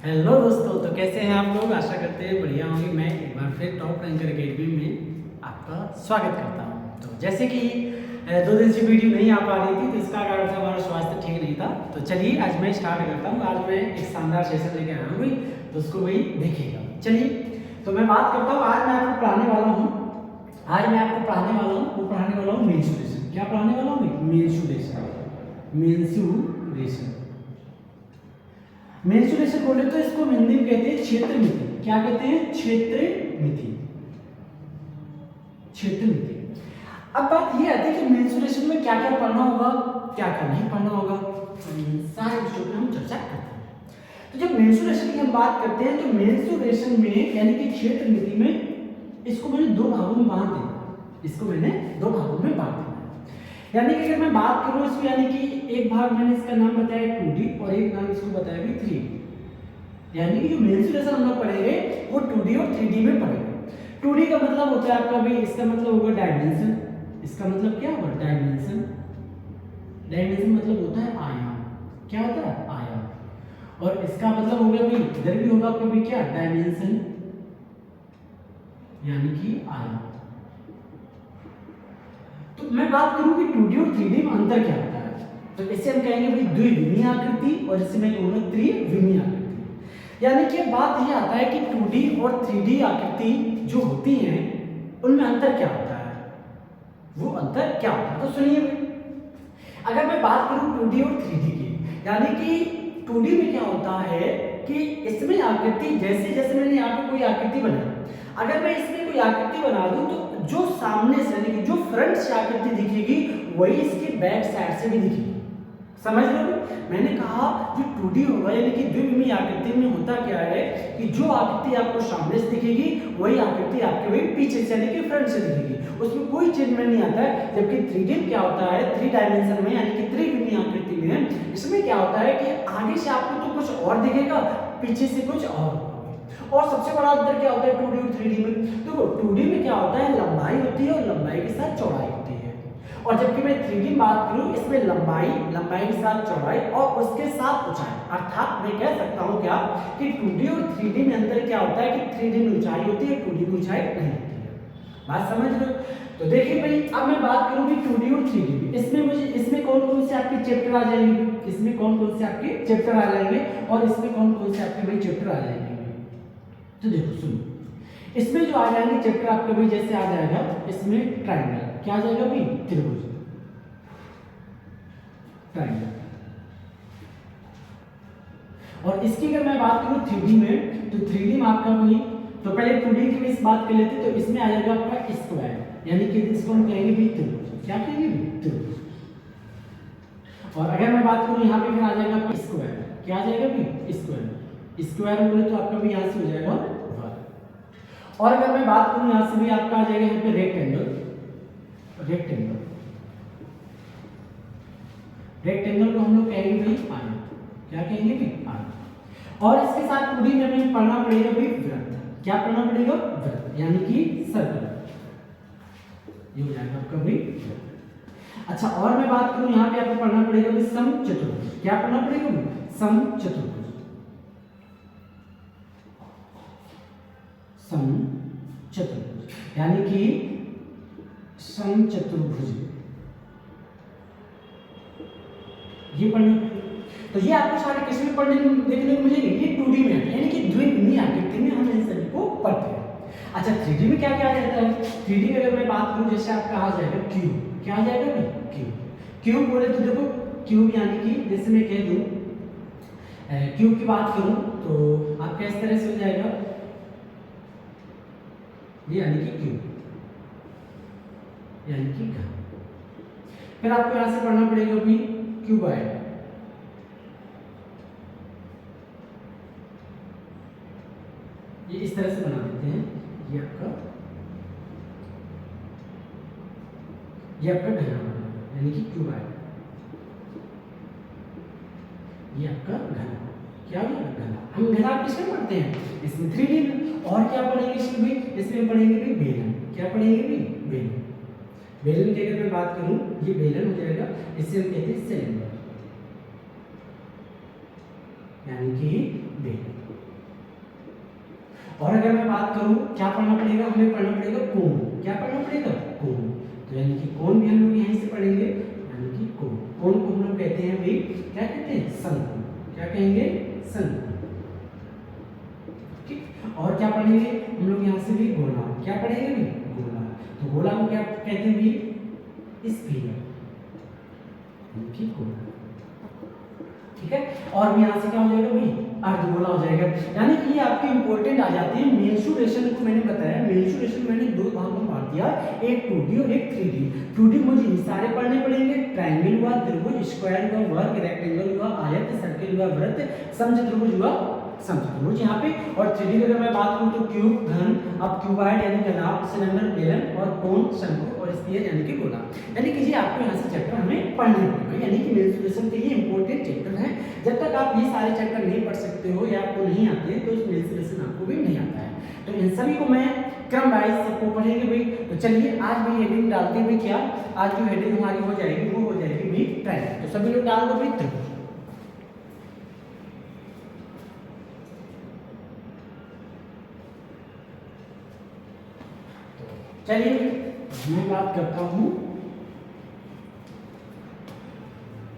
Hello दोस्तों, तो कैसे हैं आप लोग। आशा करते हैं बढ़िया होंगे। मैं एक बार फिर टॉप रैंकर अकेडमी में आपका स्वागत करता हूं। तो जैसे कि 2 दिन से वीडियो नहीं आ पा रही थी, तो इसका कारण था हमारा स्वास्थ्य ठीक नहीं था। तो चलिए आज मैं स्टार्ट करता हूं। आज मैं एक शानदार सेशन लेके आया हूँ भाई, तो उसको वही देखिएगा। चलिए तो मैं बात करता हूँ। आज मैं आपको पढ़ाने वाला हूँ वो पढ़ाने वाला हूँ मेंस्ट्रुएशन। क्या पढ़ाने वाला हूँ? मेंस्ट्रुएशन। मेंस्ट्रुएशन बोले तो इसको हिंदी में कहते हैं क्षेत्र मिति। क्या कहते हैं? क्षेत्र मिति। अब बात ये आती है कि मेंस्ट्रुएशन में क्या क्या पढ़ना होगा, क्या क्या नहीं पढ़ना होगा, सारे विषयों पर हम चर्चा करते हैं। तो जब मेंस्ट्रुएशन की हम बात करते हैं तो मेंस्ट्रुएशन में यानी कि क्षेत्र मिति में इसको मैंने 2 भागों में बांट दिया। यानी कि अगर मैं बात करूं इसको, यानी कि एक भाग मैंने इसका नाम बताया 2D और एक नाम इसको बताया भी 3D। यानी कि जो मेंस्ट्रुएशन हम लोग पढ़ेंगे वो 2D और 3D में पढ़ेंगे। 2D का मतलब होता है आपका भी, इसका मतलब होगा डायमेंशन। इसका मतलब क्या होगा? डायमेंशन मतलब होता है आयाम। क्या होता है? आयाम। और इसका मतलब हो गया भी, इधर भी होगा आपका भी क्या? डायमेंशन यानी कि आयाम। तो मैं बात करूं कि 2D और 3D में अंतर क्या होता है, तो इसे हम कहेंगे भाई द्विविमीय आकृति, और इसे मैं कहूंगा त्रिविमीय आकृति। यानी कि बात ये आता है कि 2D और 3D आकृति जो होती हैं उनमें अंतर क्या होता है, वो अंतर क्या होता है। तो सुनिए, अगर मैं बात करूं 2D और 3D की, यानी कि 2D में क्या होता है कि इसमें आकृति जैसे मैंने यहाँ पे कोई आकृति बनाई, अगर मैं इसमें कोई आकृति बना दूं तो जो सामने से यानी कि जो फ्रंट से आकृति दिखेगी वही इसकी बैक साइड से भी दिखेगी। समझ लो, मैंने कहा जो 2D होगा यानी कि द्विविमीय आकृति में होता क्या है कि जो आकृति आपको सामने से दिखेगी वही आकृति आपके वही पीछे से यानी कि फ्रंट से दिखेगी, उसमें कोई चेंजमेंट नहीं आता है। जबकि 3D में क्या होता है, 3 डायमेंशन में यानी कि त्रिविमीय आकृति में, इसमें क्या होता है कि आगे से आपको तो कुछ और दिखेगा, पीछे से कुछ और सबसे बड़ा अंतर क्या होता है 2D और 3D में? देखो 2D में क्या होता है, लंबाई होती है और लंबाई के साथ चौड़ाई होती है, और जबकि मैं 3D में बात करूं इसमें लंबाई के साथ चौड़ाई और उसके साथ ऊंचाई। अर्थात मैं कह सकता हूं क्या कि 2D और 3D में अंतर क्या होता है कि 3D में ऊंचाई होती है, 2D में ऊंचाई नहीं होती है। बात समझ लो। तो देखिए भाई, अब मैं बात करूं कि 2D और 3D में, इसमें कौन-कौन से आपके चैप्टर आ जाएंगे, और इसमें कौन-कौन से आपके भाई चैप्टर आ जाएंगे। तो देखो सुनो, इसमें जो आ जाएंगे चैप्टर आपके भाई, जैसे आ जाएगा इसमें ट्रायंगल। क्या आ जाएगा भाई? त्रिभुज, ट्रायंगल। और इसकी अगर मैं बात करूं 3D में, तो 3D में आपका भाई, तो पहले 2D की इस बात कर लेते, तो इसमें आ जाएगा आपका स्क्वायर, यानी कि इसको हम कहेंगे भी त्रिभुज। क्या कहेंगे भी? त्रिभुज। और अगर मैं बात करूं यहाँ पे फिर आ जाएगा आपका स्क्वायर। क्या आ जाएगा भी? स्क्वायर बोले तो आपका भी यहाँ से हो जाएगा वर्ग। और अगर मैं बात करूं यहाँ से भी आपका आ जाएगा यहाँ पे रेक्टेंगल को हम लोग कहेंगे भाई आयत। क्या कहेंगे भाई? आयत। और इसके साथ 2D में हमें पढ़ना पड़ेगा भाई वृत्त। क्या पढ़ना पड़ेगा? वृत्त, यानी कि सर्कल। ये हो जाएगा आपका भाई वृत्त। अच्छा, और मैं बात करूं यहाँ पे आपको पढ़ना पड़ेगा भाई समचतुर्भुज। क्या पढ़ना पड़ेगा भाई? समचतुर्भुज, यानी कि समचतुर्भुज, ये पढ़ना। तो ये आपको सारे किस में पढ़ने देखने को मिलेंगे? ये 2D में, यानी कि द्विविमीय आकृति में हम इन सभी को पढ़ते हैं। अच्छा, 3D में क्या क्या आ जाता है? 3D में अगर मैं बात करूं, जैसे आपका आ जाएगा क्यूब। क्या आ जाएगा भाई? क्यूब बोले तो देखो क्यूब यानी कि जैसे मैं कह दूं क्यूब की बात करूं तो आपका इस तरह से हो जाएगा, ये यानी कि क्यूब, यानी कि घन। फिर आपको यहां से पढ़ना पड़ेगा भी क्यूबॉइड। ये इस तरह से बना देते हैं, ये आपका घना बना, यानी कि क्यूबॉइड। ये आपका घना। क्या होगा? घना। हम घना किसमें पढ़ते हैं? इसमें 3D में। और क्या पढ़ेंगे इसमें भी? इसमें पढ़ेंगे भी बेलन। क्या पढ़ेंगे भी? बेलन। बेलन की अगर मैं बात करूं, ये बेलन हो जाएगा, इसे हम कहते हैं सिलेंडर, यानी कि बेलन। और अगर मैं बात करूं क्या पढ़ना पड़ेगा, हमें पढ़ना पड़ेगा कोण। क्या पढ़ना पड़ेगा? कोण। तो यानी कि कोण भी हम लोग यहीं से पढ़ेंगे, यानी कि कोण। कोण को हम लोग कहते हैं भाई, क्या कहते हैं? समकोण। क्या कहेंगे? समकोण। ठीक। और क्या पढ़ेंगे हम लोग यहाँ से भी? गोला। क्या पढ़ेंगे भी? गोला। तो गोला को क्या कहते हैं भी? स्फीयर। ठीक है। और भी यहाँ से क्या हो जाएगा भाई? अर्धगोला हो जाएगा। यानी कि ये आपके इंपॉर्टेंट आ जाते हैं। मेंसुरेशन को मैंने बताया, मेंसुरेशन मैंने दो भागों में बांट दिया, एक 2D और एक 3D। 2D मुझे ये सारे पढ़ने पड़ेंगे, ट्रायंगल हुआ, त्रिभुज, स्क्वायर हुआ, वर्ग, रेक्टेंगल हुआ, आयत, सर्कल हुआ, वृत्त, समचतुर्भुज हुआ, समचतुर्भुज यहाँ पे। और 3D की अगर मैं बात करूँ तो क्यूब, घन, अब क्यूबॉइड यानी घनाभ, सिलेंडर, बेलन, और कोण, शंकु, और स्फीयर यानी कि गोला। यानी कि ये आपको यहाँ से चैप्टर हमें पढ़ने पड़ेगा, यानी कि मेंसुरेशन के ये इंपॉर्टेंट चैप्टर है। जब तक आप ये सारे चैप्टर नहीं पढ़ सकते हो या आपको नहीं आते हैं तो इस मेंसुरेशन आपको भी नहीं आता है। तो इन सभी को मैं क्रम वाइज सबको पढ़ेंगे भाई। तो चलिए आज भी हेडिंग डालते हुए क्या, आज जो हेडिंग हमारी हो जाएगी वो हो जाएगी भाई ट्रायंगल। तो सभी लोग डाल दो भाई त्रिभुज। चलिए मैं बात करता हूँ।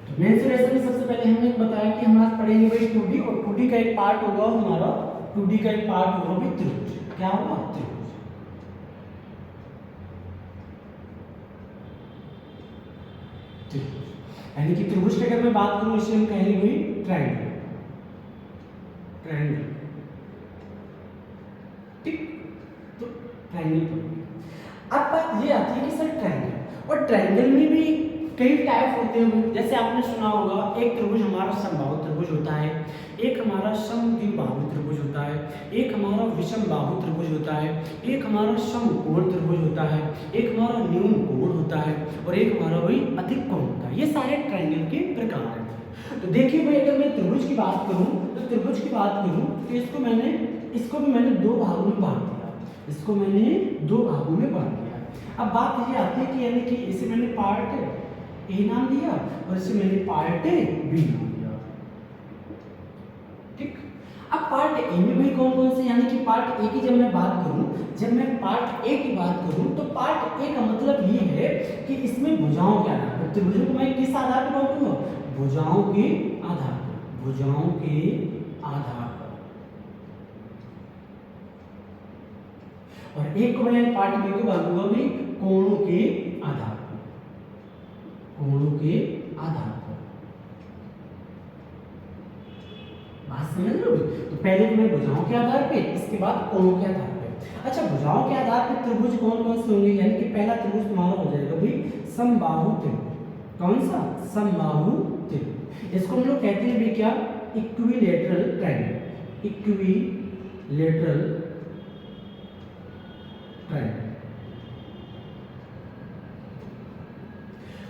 तो मेंसुरेशन में सबसे पहले हमने बताया कि हम आज पढ़ेंगे भाई 2D, और 2D का एक पार्ट होगा हमारा, 2D का एक पार्ट होगा भाई त्रिभुज। क्या होगा? त्रिभुज। त्रिभुज यानी कि त्रिभुज की अगर मैं बात करूं इसे हम कहेंगे भाई ट्रायंगल। ट्रायंगल। ठीक। तो ट्रायंगल। अब बात ये आती है कि सर ट्रायंगल, और ट्रायंगल में भी कई टाइप होते हैं। जैसे आपने सुना होगा एक त्रिभुज हमारा समबाहु त्रिभुज होता है, एक हमारा समद्विबाहु त्रिभुज होता है, एक हमारा विषमबाहु त्रिभुज होता है, एक हमारा समकोण त्रिभुज होता है, एक हमारा न्यून कोण होता है, और एक हमारा भाई अधिक कोण होता है। ये सारे ट्रायंगल के प्रकार हैं। तो देखिए भाई अगर मैं त्रिभुज की बात करूं तो त्रिभुज की बात करूं तो इसको भी मैंने दो भागों में बांट दिया। इसको मैंने दो भागों में बांट दिया। अब बात ये आती है कि यानी कि इसे मैंने पार्ट ए नाम दिया और इसे मैंने पार्ट बी नाम दिया। ठीक। अब पार्ट ए में भी कौन कौन से, यानी कि पार्ट ए की जब मैं बात करूं, जब मैं पार्ट ए की बात करूं तो पार्ट ए का मतलब ये है कि इसमें भुजाओं के आधार पर, त्रिभुजों को मैं किस आधार पर बांटूंगा? भुजाओं के आधार पर। भुजाओं के आधार पर। और एक को मैं पार्ट बी को बांटूंगा भी कोणों के आधार पर। कोणों के आधार पर। बात समझ रहे हो? तो पहले तो मैं भुजाओं के आधार पे, इसके बाद कोणों के आधार पे। अच्छा भुजाओं के आधार पर त्रिभुज कौन कौन से होंगे? यानी कि पहला त्रिभुज तुम्हारा हो जाएगा भाई समबाहु त्रिभुज। कौन सा? समबाहु त्रिभुज। इसको हम लोग कहते हैं भी क्या? Equilateral triangle. Equilateral triangle.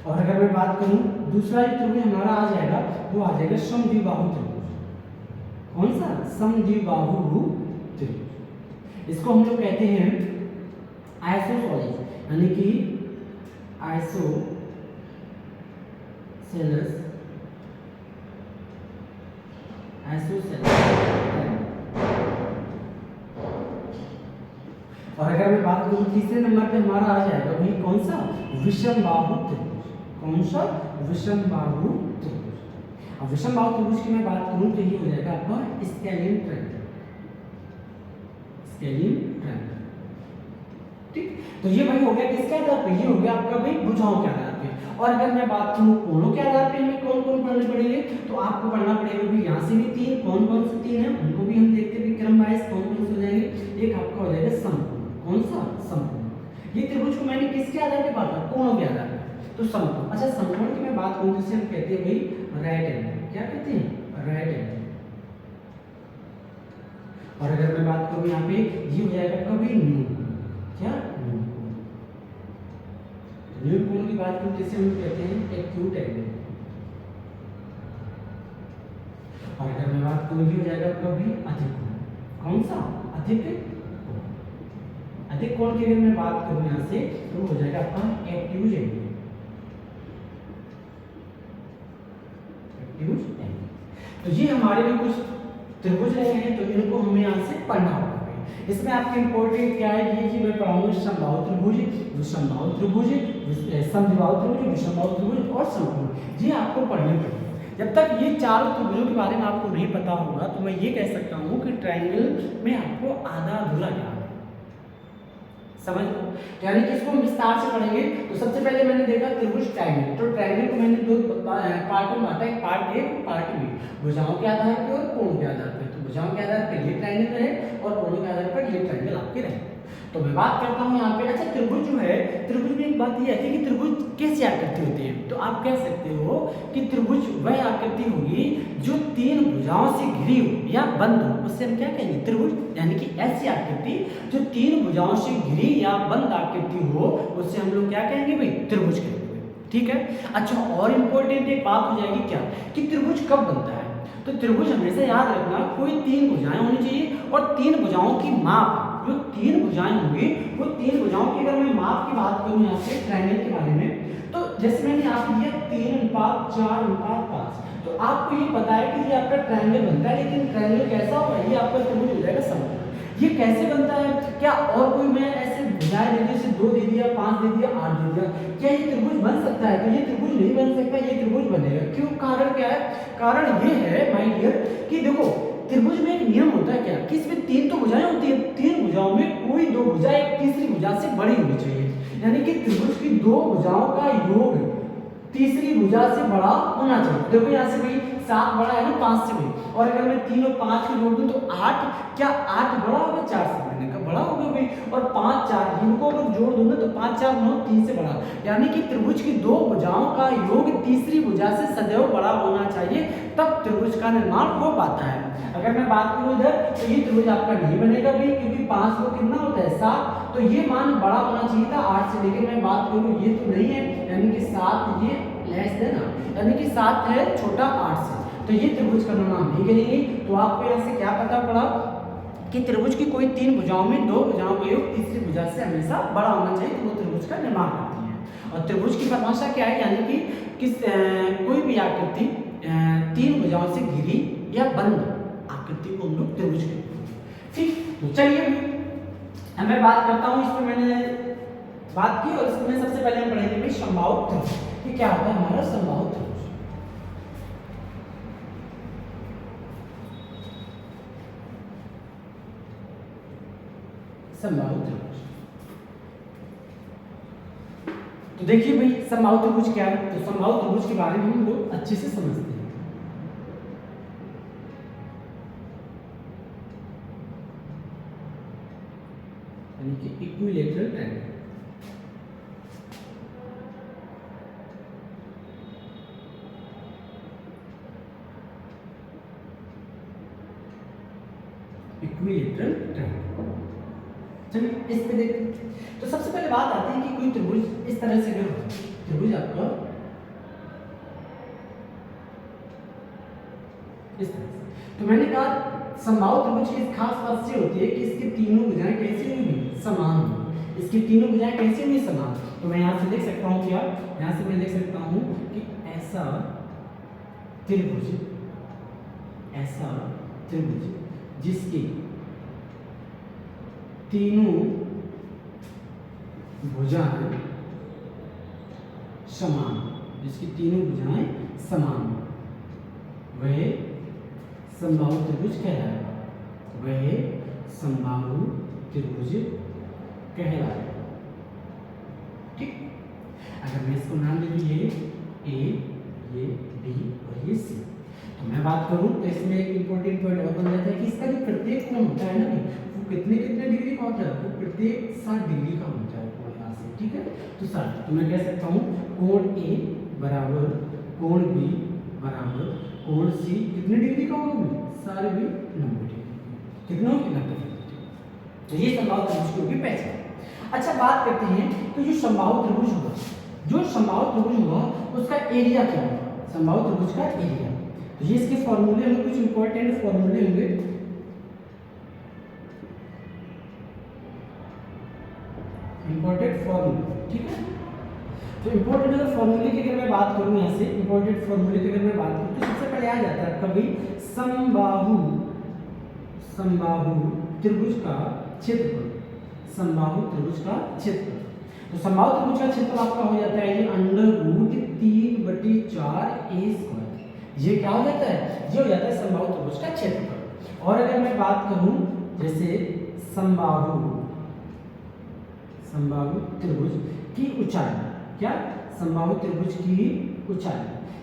और अगर मैं बात करूं दूसरा जो त्रिभुज हमारा आ जाएगा वो आ जाएगा समद्विबाहु त्रिभुज। कौन सा? समद्विबाहु त्रिभुज। इसको हम लोग कहते हैं आइसोसेलेस, यानी कि आइसोसेलेस और अगर मैं बात करूं तीसरे नंबर पे हमारा आ जाएगा भाई कौन सा? विषमबाहु त्रिभुज। कौन सा? विषमबाहु त्रिभुज। अब विषमबाहु त्रिभुज की मैं बात करूं तो ये हो जाएगा आपका स्केलिन ट्रायंगल। Scalene triangle. ठीक। तो ये भाई हो गया किसके आधार पे? ये हो गया आपका भाई भुजाओं के आधार पे। और अगर मैं बात करूं कोणों के आधार पे हमें कौन कौन पढ़ने पड़ेंगे तो आपको पढ़ना पड़ेगा भी यहाँ से भी तीन। कौन कौन से तीन है उनको भी हम देखते हैं क्रम वाइज कौन कौन से हो जाएंगे। एक आपका हो जाएगा समकोण। कौन सा? समकोण। ये त्रिभुज को मैंने किसके आधार पे बांटा? कोणों के आधार पे। तो समकोण। अच्छा समकोण की मैं बात करूं तो इसे हम कहते हैं भाई राइट एंगल। क्या कहते हैं? Right angle. और अगर मैं बात करूं यहाँ पे ये हो जाएगा कभी न्यून। क्या? न्यून कोण। न्यून कोण की बात करूं जिसे हम कहते हैं एक्यूट एंगल। और अगर मैं बात करूं ये हो जाएगा कभी अधिक कोण। कौन सा? अधिक कोण। अधिक कोण की अगर मैं बात करूं यहाँ से तो हो जाएगा आपका एक्यूट एंगल। Acute angle. तो ये हमारे में कुछ त्रिभुज रहे हैं तो इनको हमें यहाँ से पढ़ना होगा। इसमें आपके इंपॉर्टेंट क्या है ये कि मैं पढ़ाऊंगा समबाहु त्रिभुज, विषमबाहु त्रिभुज, समद्विबाहु त्रिभुज, विषमबाहु त्रिभुज और समकोण, ये आपको पढ़ने पड़ेंगे। जब तक ये चारों त्रिभुजों के बारे में आपको नहीं पता होगा तो मैं ये कह सकता हूँ कि ट्रायंगल में आपको आधा अधूरा ज्ञान है, समझ लो। यानी कि इसको हम विस्तार से पढ़ेंगे। तो सबसे पहले मैंने देखा त्रिभुज ट्रायंगल, तो ट्रायंगल को मैंने दो पार्ट में बांटा, एक पार्ट ए पार्ट बी, भुजाओं के आधार पर और कोणों के आधार पर। तो भुजाओं के आधार पर ये ट्रायंगल रहे और कोणों के आधार पर ये ट्रायंगल आपके रहे। तो मैं बात करता हूँ यहाँ पे, अच्छा त्रिभुज जो है, त्रिभुज में एक बात ये आती है कि त्रिभुज कैसी आकृति होती है। तो आप कह सकते हो कि त्रिभुज वह आकृति होगी जो तीन भुजाओं से घिरी हो या बंद हो, उससे हम क्या कहेंगे त्रिभुज। यानी कि ऐसी आकृति जो तीन भुजाओं से घिरी या बंद आकृति हो, उससे हम लोग क्या कहेंगे भाई, त्रिभुज कहेंगे, ठीक है। अच्छा और इम्पोर्टेंट एक बात हो जाएगी क्या, कि त्रिभुज कब बनता है। तो त्रिभुज हमेशा याद रखना कोई तीन भुजाएं होनी चाहिए और तीन भुजाओं की माप, जो तीन भुजाएं होंगी वो तीन भुजाओं की अगर मैं माप की बात करूं यहाँ पे ट्रायंगल के बारे में, तो जैसे मैंने यहाँ पे दिया 3:4:5, तो आपको ये पता है कि ये आपका ट्रायंगल बनता है, लेकिन ट्रायंगल कैसा होगा, ये आपका त्रिभुज हो जाएगा समकोण। ये कैसे बनता है, क्या और कोई मैं ऐसे भुजाएं दे दी, जैसे 2 दे दिया, 5 दे दिया, 8 दे दिया, क्या ये त्रिभुज बन सकता है। तो ये त्रिभुज नहीं बन सकता, ये त्रिभुज बनेगा क्यों, कारण क्या है, कारण ये है माय डियर कि देखो त्रिभुज में एक नियम होता है क्या, कि इसमें तीन तो भुजाएं होती है, तीन भुजाओं में कोई दो भुजा एक तीसरी भुजा से बड़ी होनी चाहिए। यानी कि त्रिभुज की दो भुजाओं का योग तीसरी भुजा से बड़ा होना चाहिए। देखो यहाँ से भाई 7 बड़ा है ना 5 से भाई, और अगर मैं 3 और 5 को जोड़ दूं तो 8, क्या 8 बड़ा होगा 4 से, मैंने कहा बड़ा होगा भाई, और 5 4 इनको अगर जोड़ दूं ना तो 5 4 9 3 से बड़ा। यानी कि त्रिभुज की दो भुजाओं का योग तीसरी भुजा से सदैव बड़ा होना चाहिए, तब त्रिभुज का निर्माण हो पाता है। अगर मैं बात करूं इधर तो ये त्रिभुज आपका नहीं बनेगा भाई, क्योंकि 5 को कितना होता है 7, तो ये मान बड़ा होना चाहिए था 8 से, लेकिन मैं बात करूं ये तो नहीं है, यानी कि 7 ये लेस देन, यानी कि 7 है छोटा 8 से, तो ये त्रिभुज का निर्माण नहीं करेंगे। तो आपको यहाँ से क्या पता पड़ा कि त्रिभुज की कोई तीन भुजाओं में दो भुजाओं का योग तीसरी भुजा से हमेशा बड़ा होना चाहिए, तो वो त्रिभुज का निर्माण करती है। और त्रिभुज की परिभाषा क्या है, यानी कि कोई भी आकृति तीन भुजाओं से घिरी या बंद आकृति को हम लोग त्रिभुज कहते हैं, ठीक। तो चलिए मैं बात करता हूँ, इस पर मैंने बात की और इसमें सबसे पहले हम पढ़ेंगे भाई समबाहु त्रिभुज, कि क्या होता है हमारा समबाहु त्रिभुज। समबाहु त्रिभुज, तो देखिए भाई समबाहु त्रिभुज क्या है। तो समबाहु त्रिभुज के बारे में हम लोग अच्छे से समझते हैं। यानी कि इक्विलैटरल ट्रायंगल, इक्विलैटरल ट्रायंगल। चलिए इस पे देखते हैं। तो सबसे पहले बात आती है कि कोई त्रिभुज इस तरह से अगर त्रिभुज आपका इस तरह से, तो मैंने कहा समबाहु त्रिभुज की खास बात ये होती है कि इसकी तीनों भुजाएं कैसी होंगी, समान होंगी। इसकी तीनों भुजाएं कैसी होंगी, समान। तो मैं यहाँ से लिख सकता हूँ क्या, यहाँ से मैं लिख सकता हूँ कि ऐसा त्रिभुज, ऐसा त्रिभुज जिसकी तीनों भुजाएं समान, जिसकी तीनों भुजाएं समान, वह समबाहु त्रिभुज कहलाएगा, वह समबाहु त्रिभुज कहलाएगा, ठीक। अगर मैं इसको नाम दे दूं ये A, ये B और ये C, तो मैं बात करूं तो इसमें एक इंपॉर्टेंट पॉइंट और बन जाता है कि इसका जो प्रत्येक कोण होता है ना, वो कितने डिग्री का होता है, वो प्रत्येक 60 डिग्री का होता है कोण यहाँ से, ठीक है। तो 60, तो मैं कह सकता हूँ कोण A बराबर कोण B बराबर कोण C कितने डिग्री का होगा, सारे भी 90 डिग्री, कितना होगा 90 डिग्री। तो ये समबाहु त्रिभुज की होगी पहचान। अच्छा बात करते हैं तो जो समबाहु त्रिभुज होगा, जो समबाहु त्रिभुज होगा उसका एरिया क्या होगा, समबाहु त्रिभुज का एरिया। तो ये इसके फॉर्मूले में कुछ इंपॉर्टेंट फॉर्मूले होंगे, इंपॉर्टेंट फॉर्मूले, ठीक है। तो इंपॉर्टेंट अगर फॉर्मूले की अगर मैं बात करूं, यहाँ से इंपॉर्टेंट फॉर्मूले की अगर मैं बात करूं तो सबसे पहले आ जाता है कभी समबाहु समबाहु त्रिभुज का क्षेत्रफल, समबाहु त्रिभुज का क्षेत्रफल। तो समबाहु त्रिभुज का क्षेत्रफल आपका हो जाता है ये √3/4a²। ये क्या हो जाता है? ये हो जाता है समबाहु त्रिभुज का क्षेत्रफल। और अगर मैं बात करूं जैसे समबाहु त्रिभुज की ऊंचाई, क्या समबाहु त्रिभुज की ऊंचाई,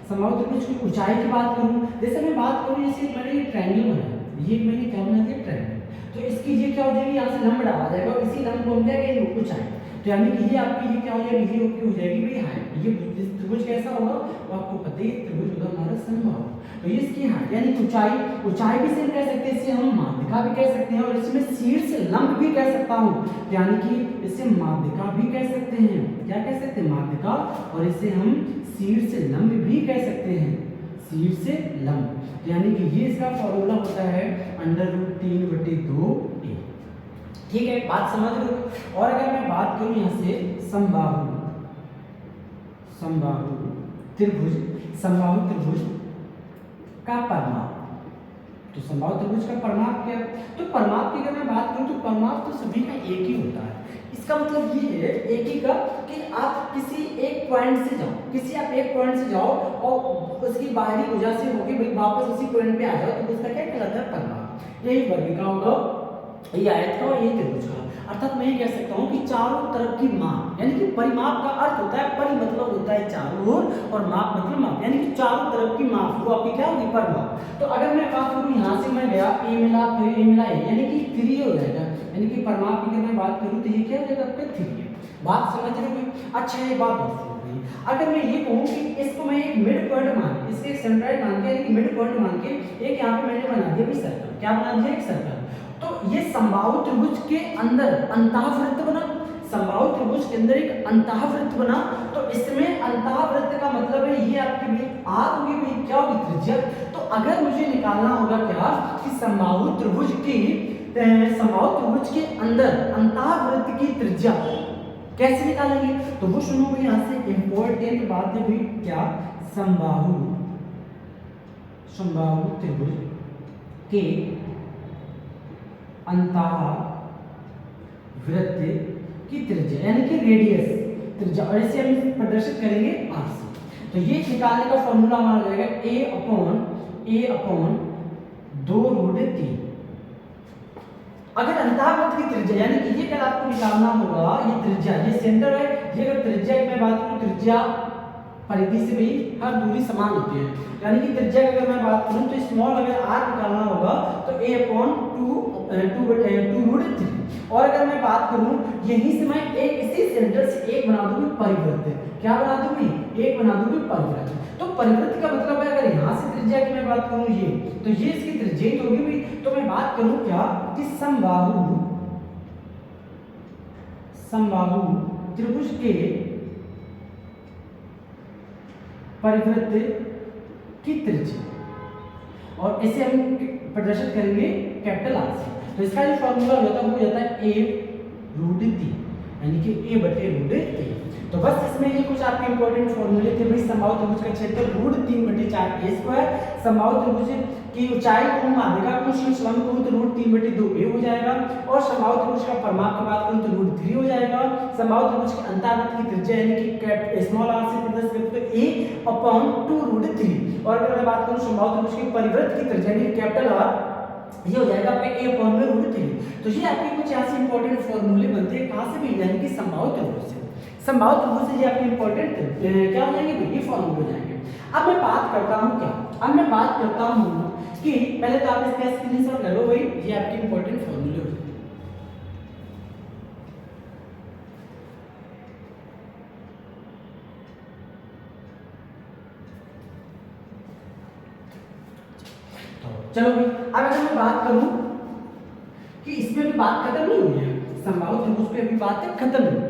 समबाहु त्रिभुज की ऊंचाई की बात करूं, जैसे मैं बात करूं जैसे मैंने ये ट्रायंगल बनाया, ये मैंने क्या बना दिया ट्रायंगल, तो इसकी ये क्या हो जाएगी यहाँ से लंब डाला जाएगा और इसी लंब को हम क्या कहेंगे ऊंचाई। तो यानी कि ये आपकी ये क्या हो जाएगी, ये हो जाएगी भाई हाइट। ये त्रिभुज कैसा होगा वो आपको पता ही, त्रिभुज होगा हमारा समबाहु। तो ये इसकी हाइट यानी ऊंचाई, ऊंचाई भी सेम कह सकते हैं, इसे हम माध्यिका भी कह सकते हैं और इसमें शीर्ष से लंब भी कह सकता हूँ, यानी कि इसे माध्यिका भी कह सकते हैं। क्या कह सकते हैं? माध्यिका। और इसे हम शीर्ष से लंब भी कह सकते हैं, शीर्ष से लंब। यानी कि ये इसका फॉर्मूला होता है √3/2a। ठीक है, बात समझ लो। और अगर मैं बात करूं यहाँ से समबाहु त्रिभुज का परिमाप, तो समबाहु त्रिभुज का परिमाप क्या है? तो परिमाप की अगर मैं बात करूं तो परिमाप तो सभी का एक ही होता है। इसका मतलब ये है एक ही का कि आप किसी एक पॉइंट से जाओ, और उसकी बाहरी भुजा से होके भाई वापस उसी पॉइंट पे आ जाओ, तो उसका क्या कहलाता है? परिमाप। यही वर्गिका होगा, ये आयत का और ये त्रिभुज का। अर्थात मैं ये कह सकता हूँ कि चारों तरफ की माप, यानी कि परिमाप का अर्थ होता है, परि मतलब होता है चारों ओर और माप मतलब माप, यानी कि चारों तरफ की माप वो आपकी क्या होगी? परिमाप। तो अगर मैं बात करूँ यहाँ से मैं गया ए मिला फिर ए मिला ए, यानी कि 3 हो जाएगा, यानी कि परिमाप की अगर मैं बात करूँ तो ये क्या हो जाएगा आपका 3। बात समझ रहे हो? अच्छा ये बात हो गई। अगर मैं ये कहूँ कि इसको मैं एक मिड पॉइंट मान के, इसके एक सेंट्रोइड मान के, यानी कि मिड पॉइंट मान के एक यहाँ पे मैंने बना दिया भी सर्कल। क्या बना दिया? एक सर्कल। तो ये समबाहु त्रिभुज के अंदर अंतःवृत्त बना, समबाहु त्रिभुज के अंदर एक अंतःवृत्त बना। तो इसमें अंतःवृत्त का मतलब है ये आपकी भी आर होगी, भी क्या होगी? त्रिज्या। तो अगर मुझे निकालना होगा क्या कि समबाहु त्रिभुज के अंदर अंतःवृत्त की त्रिज्या कैसे निकालेंगे, तो वो सुनो भाई यहाँ से इंपॉर्टेंट बात है भाई, क्या समबाहु त्रिभुज के अंतःवृत्त की त्रिज्या यानी कि रेडियस त्रिज्या, और इसे हम प्रदर्शित करेंगे आर से। तो ये निकालने का फॉर्मूला हमारा हो जाएगा a/2√3। अगर अंतःवृत्त की त्रिज्या यानी कि ये अगर आपको निकालना होगा, ये त्रिज्या, ये सेंटर है, ये अगर त्रिज्या की मैं बात करूं, त्रिज्या परिधि से भी हर दूरी समान होती है, यानी कि त्रिज्या की अगर मैं बात करूं तो स्मॉल अगर r निकालना होगा तो a/2√3। और अगर मैं बात करूं यहीं से मैं एक इसी सेंटर से एक बना दूंगी परिवृत्त। क्या बना दूंगी? एक बना दूंगी परिवृत्त। तो परिवृत्त का मतलब है अगर यहाँ से त्रिज्या की मैं बात करूं ये, तो ये इसकी त्रिज्या ही तो होगी भाई। तो मैं बात करूं क्या कि समबाहु त्रिभुज के परिवृत्त की त्रिज्या, और इसे हम प्रदर्शित करेंगे कैपिटल आर से। तो इसका जो फॉर्मूला होता है वो जाता है a√3, यानी कि a/√3। तो बस इसमें ये कुछ आपके इंपॉर्टेंट फॉर्मूले थे भाई। समबाहु त्रिभुज का क्षेत्रफल √3/4a², समबाहु त्रिभुज की ऊंचाई को माध्यिका को शीर्ष लंब को तो √3/2a हो जाएगा, और समबाहु त्रिभुज का परिमाप की बात करूं तो √3 हो जाएगा। समबाहु त्रिभुज के अंतःवृत्त की त्रिज्या यानी कि स्मॉल r से प्रदर्शित करते हैं a/2√3। और अगर मैं बात करूं समबाहु त्रिभुज के परिवृत्त की त्रिज्या यानी कैपिटल R, ये हो जाएगा आपका a/√3। तो ये आपके कुछ यहाँ से इंपॉर्टेंट फॉर्मूले बनते हैं, कहाँ से भी? यानी कि समबाहु त्रिभुज से। समबाहु त्रिभुज से ये आपके इंपॉर्टेंट क्या हो जाएंगे? ये फॉर्मूले हो जाएंगे। अब मैं बात करता हूँ क्या, अब मैं बात करता हूँ कि पहले तो आप इसका स्क्रीनशॉट ले लो भाई, ये आपके इंपॉर्टेंट फॉर्मूले हो जाएंगे। चलो भाई, अब अगर मैं बात करूं कि इसमें भी बात खत्म नहीं हुई है, समबाहु त्रिभुज पे अभी बात खत्म नहीं हुई है।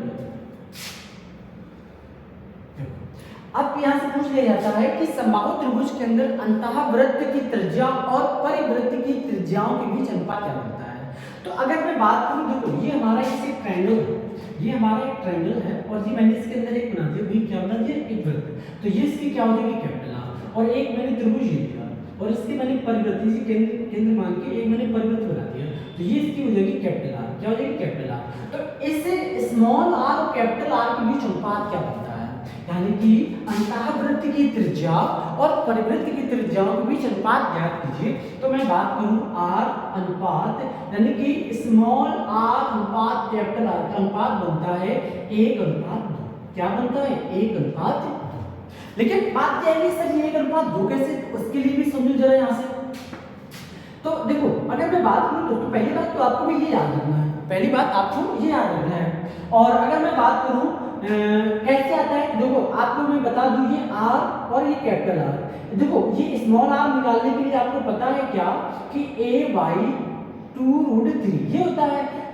अब यहाँ से पूछ लिया जाता है कि समबाहु त्रिभुज के अंदर अंतःवृत्त की त्रिज्या और परिवृत्त की त्रिज्याओं के बीच अनुपात क्या बनता है। तो अगर मैं बात करूं, देखो ये हमारा इसे ट्रायंगल है, ये हमारा एक ट्रायंगल है, और ये मैंने इसके अंदर एक बना दिया, भी क्या बना दिया? एक वृत्त। तो ये इसकी क्या हो जाएगी? Capital R. और एक मैंने त्रिभुज ले लिया, और इसकी मैंने परिवृत्ति से केंद्र मान के एक मैंने परिवृत्त बना दिया, तो ये इसकी हो जाएगी कैपिटल आर। क्या हो जाएगी? Capital R. तो इससे स्मॉल आर और कैपिटल आर के बीच अनुपात क्या बनता है, यानी कि अंतःवृत्त की त्रिज्या और परिवृत्त की त्रिज्याओं के बीच अनुपात ज्ञात कीजिए। तो मैं बात करूं आर अनुपात, यानी कि स्मॉल आर अनुपात कैपिटल आर का अनुपात बनता है 1:2। क्या बनता है? 1:2। लेकिन बात क्या है सर, ये 1:2 कैसे? उसके लिए भी समझो जरा यहाँ से। तो देखो, अगर मैं बात करूं दोस्तों, पहली बात तो आपको भी ये याद रखना है, पहली बात आपको ये याद रखना है। और अगर मैं बात करूं कैसे आता है, देखो आपको मैं बता दूं, ये आर और ये कैपिटल आर। देखो ये स्मॉल आर निकालने के लिए आपको पता है क्या कि a/2√3 ये होता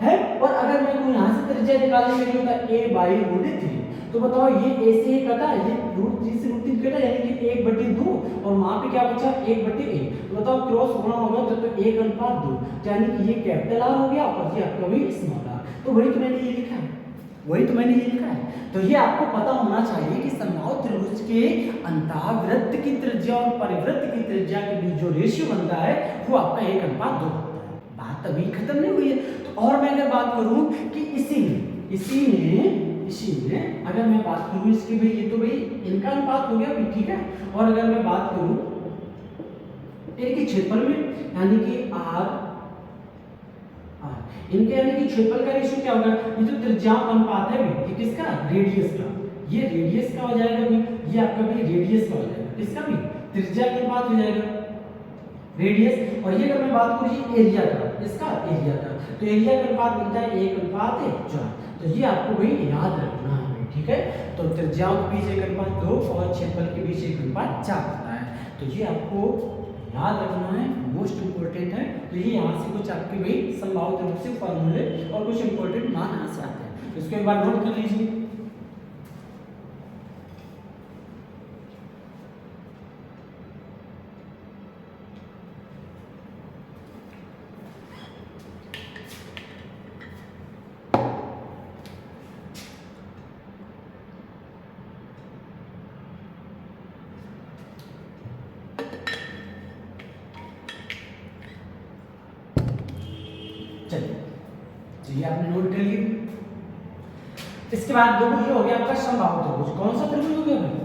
है। और अगर मैं कोई यहाँ से त्रिज्या निकालने के लिए होता है a/√3। तो बताओ ये a से 1 कटा, ये √3 से √3 कटा, यानी कि 1/2 और वहां पे क्या बचा? 1/1। तो बताओ क्रॉस होना होगा तो 1:2, यानी कि ये कैपिटल आर हो गया और ये आपका भी स्मॉल आर। तो वही तो मैंने ये लिखा है, वही तो मैंने ये लिखा है। तो ये आपको पता होना चाहिए कि समबाहु त्रिभुज के अंतःवृत्त की त्रिज्या और परिवृत्त की त्रिज्या के बीच जो रेशियो बनता है वो आपका 1:2 होता है। बात अभी खत्म नहीं हुई है। तो और मैं अगर बात करूं कि इसी में अगर मैं बात करूं इसकी, भाई ये तो भाई इनका अनुपात हो गया भाई, ठीक है। और अगर मैं बात करूं इनके क्षेत्रफल में, यानी कि आर इनके, यानी कि क्षेत्रफल का रेशियो क्या होगा? ये जो त्रिज्या अनुपात है भाई, ये किसका? रेडियस का। ये रेडियस का हो जाएगा भाई, ये आपका भी रेडियस का हो जाएगा। किसका भी? त्रिज्या के अनुपात हो जाएगा रेडियस। और ये अगर मैं बात करूं ये एरिया का, इसका एरिया का, तो एरिया का अनुपात बनता है 1:4। तो ये आपको भाई याद रखना है, ठीक है। तो त्रिज्याओं के बीच 1:2 और क्षेत्रफल के बीच 1:4 होता है। तो ये आपको याद रखना है, मोस्ट इंपोर्टेंट है। तो ये यहाँ से कुछ आपके भाई समबाहु त्रिभुज से फॉर्मूले और कुछ इंपोर्टेंट मान यहाँ से आते हैं, इसको एक बार नोट कर लीजिए। चलिए ये आपने नोट कर लिया। इसके बाद देखो ये हो गया आपका समबाहु त्रिभुज। कौन सा त्रिभुज हो गया भाई?